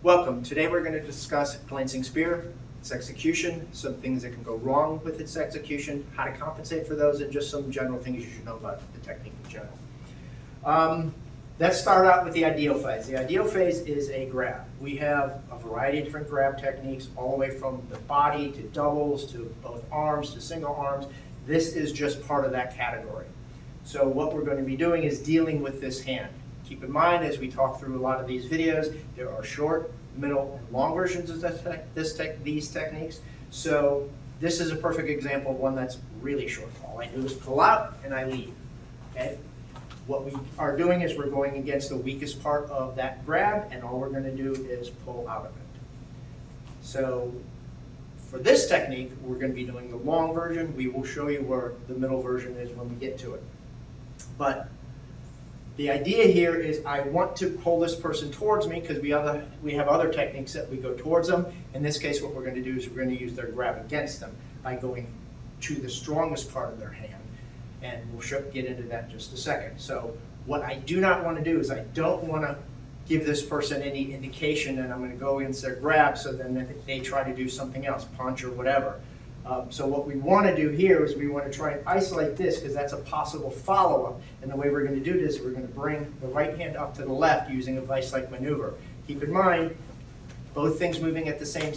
Welcome. Today we're going to discuss glancing spear, its execution, some things that can go wrong with its execution, how to compensate for those, and just some general things you should know about the technique in general. Let's start out with the ideal phase. The ideal phase is a grab. We have a variety of different grab techniques, all the way from the body to doubles to both arms to single arms. This is just part of that category. So what we're going to be doing is dealing with this hand. Keep in mind, as we talk through a lot of these videos, there are short, middle, and long versions of these techniques. So this is a perfect example of one that's really short. All I do is pull out and I leave. Okay? What we are doing is we're going against the weakest part of that grab, and all we're going to do is pull out of it. So for this technique, we're going to be doing the long version. We will show you where the middle version is when we get to it. But the idea here is I want to pull this person towards me because we have other techniques that we go towards them. In this case, what we're going to do is we're going to use their grab against them by going to the strongest part of their hand. And we'll get into that in just a second. So what I do not want to do is I don't want to give this person any indication that I'm going to go against their grab so then they try to do something else, punch or whatever. So what we want to do here is we want to try and isolate this because that's a possible follow-up. And the way we're going to do this, we're going to bring the right hand up to the left using a vice-like maneuver. Keep in mind, both things moving at the same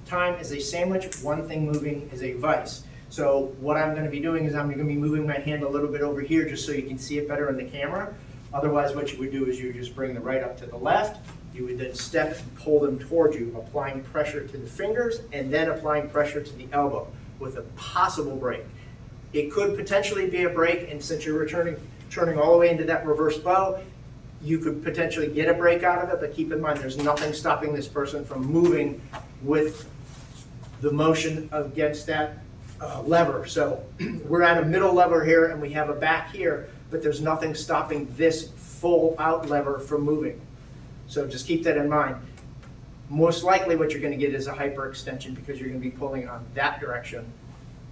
time is a sandwich, one thing moving is a vice. So what I'm going to be doing is I'm going to be moving my hand a little bit over here just so you can see it better in the camera. Otherwise, what you would do is you just bring the right up to the left. You would then step and pull them towards you, applying pressure to the fingers and then applying pressure to the elbow with a possible break. It could potentially be a break, and since you're turning all the way into that reverse bow, you could potentially get a break out of it, but keep in mind there's nothing stopping this person from moving with the motion against that lever. So we're at a middle lever here and we have a back here, but there's nothing stopping this full out lever from moving. So just keep that in mind. Most likely what you're going to get is a hyperextension because you're going to be pulling on that direction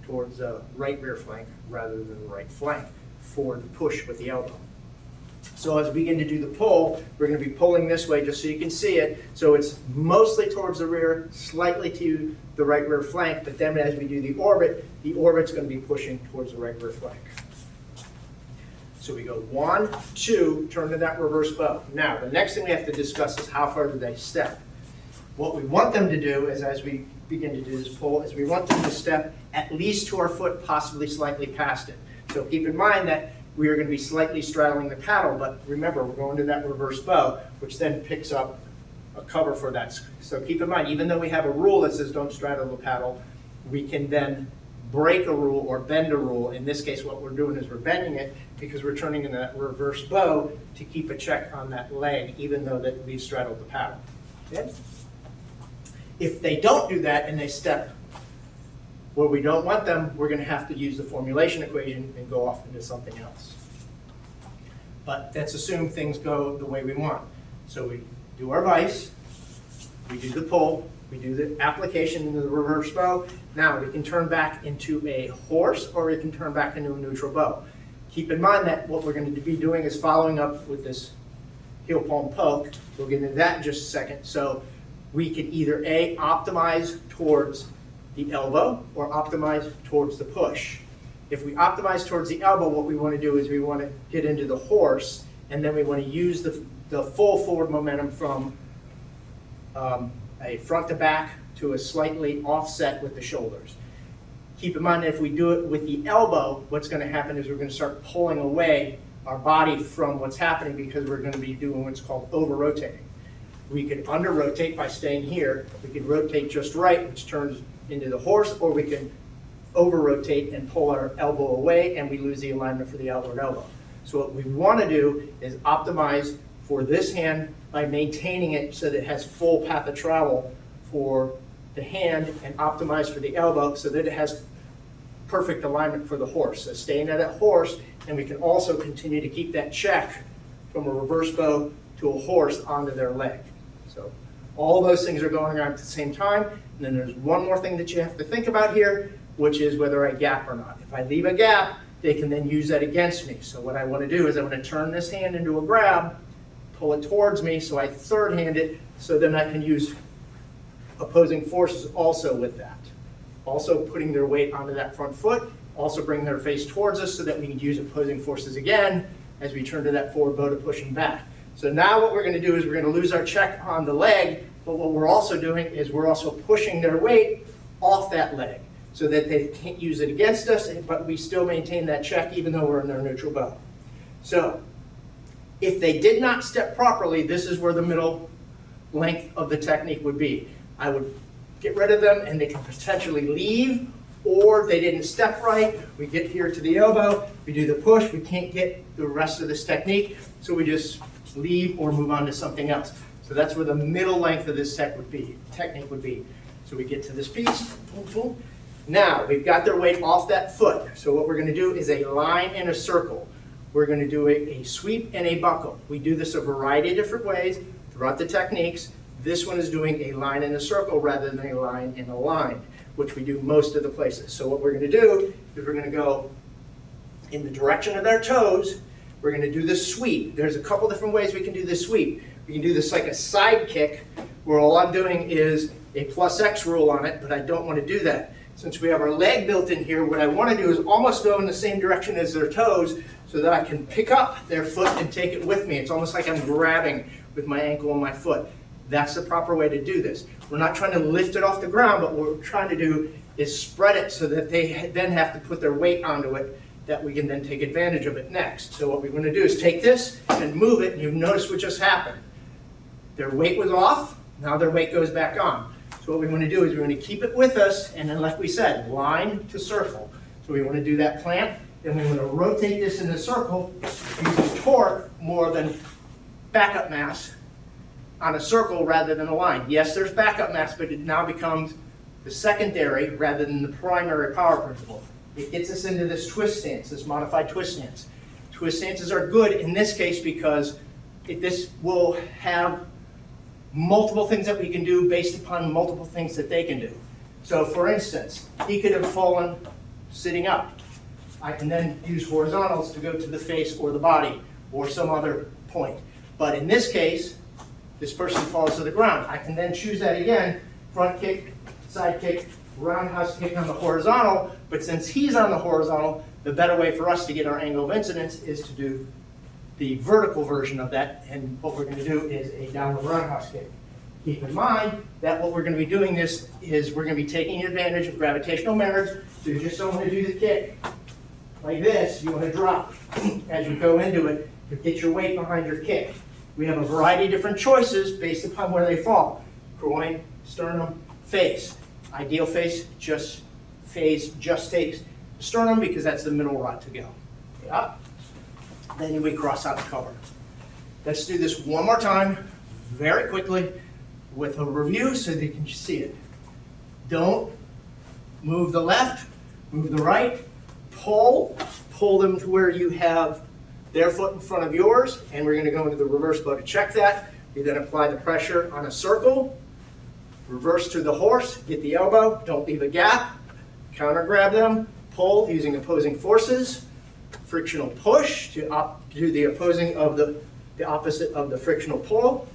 towards the right rear flank rather than the right flank for the push with the elbow. So as we begin to do the pull, we're going to be pulling this way just so you can see it. So it's mostly towards the rear, slightly to the right rear flank, but then as we do the orbit's going to be pushing towards the right rear flank. So we go 1, 2, turn to that reverse bow. Now, the next thing we have to discuss is how far do they step. What we want them to do is, as we begin to do this pull, is we want them to step at least to our foot, possibly slightly past it. So keep in mind that we are going to be slightly straddling the paddle, but remember, we're going to that reverse bow, which then picks up a cover for that. So keep in mind, even though we have a rule that says don't straddle the paddle, we can then break a rule or bend a rule. In this case, what we're doing is we're bending it because we're turning in that reverse bow to keep a check on that leg, even though that we've straddled the paddle. Okay? If they don't do that and they step where we don't want them, we're going to have to use the formulation equation and go off into something else. But let's assume things go the way we want. So we do our vice, we do the pull, we do the application into the reverse bow. Now we can turn back into a horse or we can turn back into a neutral bow. Keep in mind that what we're going to be doing is following up with this heel palm poke. We'll get into that in just a second. So we can either A, optimize towards the elbow or optimize towards the push. If we optimize towards the elbow, what we want to do is we want to get into the horse, and then we want to use the full forward momentum from a front to back to a slightly offset with the shoulders. Keep in mind that if we do it with the elbow, what's going to happen is we're going to start pulling away our body from what's happening because we're going to be doing what's called over-rotating. We could under-rotate by staying here. We could rotate just right, which turns into the horse, or we can over-rotate and pull our elbow away, and we lose the alignment for the outward elbow. So what we want to do is optimize for this hand by maintaining it so that it has full path of travel for the hand, and optimize for the elbow so that it has perfect alignment for the horse. So staying at a horse, and we can also continue to keep that check from a reverse bow to a horse onto their leg. So all those things are going on at the same time. And then there's one more thing that you have to think about here, which is whether I gap or not. If I leave a gap, they can then use that against me. So what I want to do is I want to turn this hand into a grab, pull it towards me, so I third hand it, so then I can use opposing forces also with that. Also putting their weight onto that front foot, also bring their face towards us so that we can use opposing forces again as we turn to that forward bow to push them back. So now what we're going to do is we're going to lose our check on the leg, but what we're also doing is we're also pushing their weight off that leg so that they can't use it against us, but we still maintain that check even though we're in their neutral bow. So if they did not step properly, this is where the middle length of the technique would be. I would get rid of them and they can potentially leave, or they didn't step right. We get here to the elbow, we do the push, we can't get the rest of this technique, so we just leave or move on to something else. So that's where the middle length of this technique would be. So we get to this piece, boom, boom. Now we've got their weight off that foot. So what we're going to do is a line and a circle. We're going to do a sweep and a buckle. We do this a variety of different ways throughout the techniques. This one is doing a line and a circle rather than a line and a line, which we do most of the places. So what we're going to do is we're going to go in the direction of their toes. We're going to do this sweep. There's a couple different ways we can do this sweep. We can do this like a side kick, where all I'm doing is a plus X rule on it, but I don't want to do that. Since we have our leg built in here, what I want to do is almost go in the same direction as their toes so that I can pick up their foot and take it with me. It's almost like I'm grabbing with my ankle and my foot. That's the proper way to do this. We're not trying to lift it off the ground, but what we're trying to do is spread it so that they then have to put their weight onto it, that we can then take advantage of it next. So what we're going to do is take this and move it, and you've noticed what just happened. Their weight was off, now their weight goes back on. So what we want to do is we want to keep it with us, and then like we said, line to circle. So we want to do that plant, then we want to rotate this in a circle using torque more than backup mass on a circle rather than a line. Yes, there's backup mass, but it now becomes the secondary rather than the primary power principle. It gets us into this twist stance, this modified twist stance. Twist stances are good in this case because this will have multiple things that we can do based upon multiple things that they can do. So for instance, he could have fallen sitting up. I can then use horizontals to go to the face or the body or some other point. But in this case, this person falls to the ground. I can then choose that again, front kick, side kick, roundhouse kick on the horizontal, but since he's on the horizontal, the better way for us to get our angle of incidence is to do the vertical version of that, and what we're going to do is a downward roundhouse kick. Keep in mind that what we're going to be doing this is we're going to be taking advantage of gravitational marriage, so you just don't want to do the kick like this, you want to drop as you go into it to get your weight behind your kick. We have a variety of different choices based upon where they fall. Groin, sternum, face. Ideal phase just takes the sternum because that's the middle rod to go. Yep. Then we cross out the cover. Let's do this one more time, very quickly, with a review so that you can see it. Don't move the left, move the right, pull them to where you have their foot in front of yours, and we're going to go into the reverse bow to check that. We then apply the pressure on a circle, reverse to the horse, get the elbow, don't leave a gap, counter grab them, pull using opposing forces, frictional push to do the opposite of the frictional pull,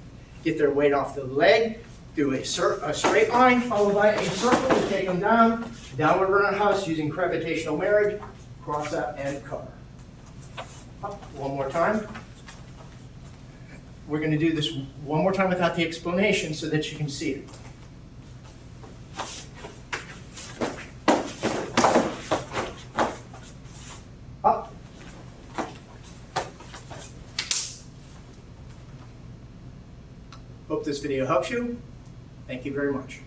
get their weight off the leg, do a straight line followed by a circle to take them down, downward roundhouse using gravitational marriage, cross out and cover. Up, one more time. We're going to do this one more time without the explanation so that you can see it. Up. Hope this video helps you. Thank you very much.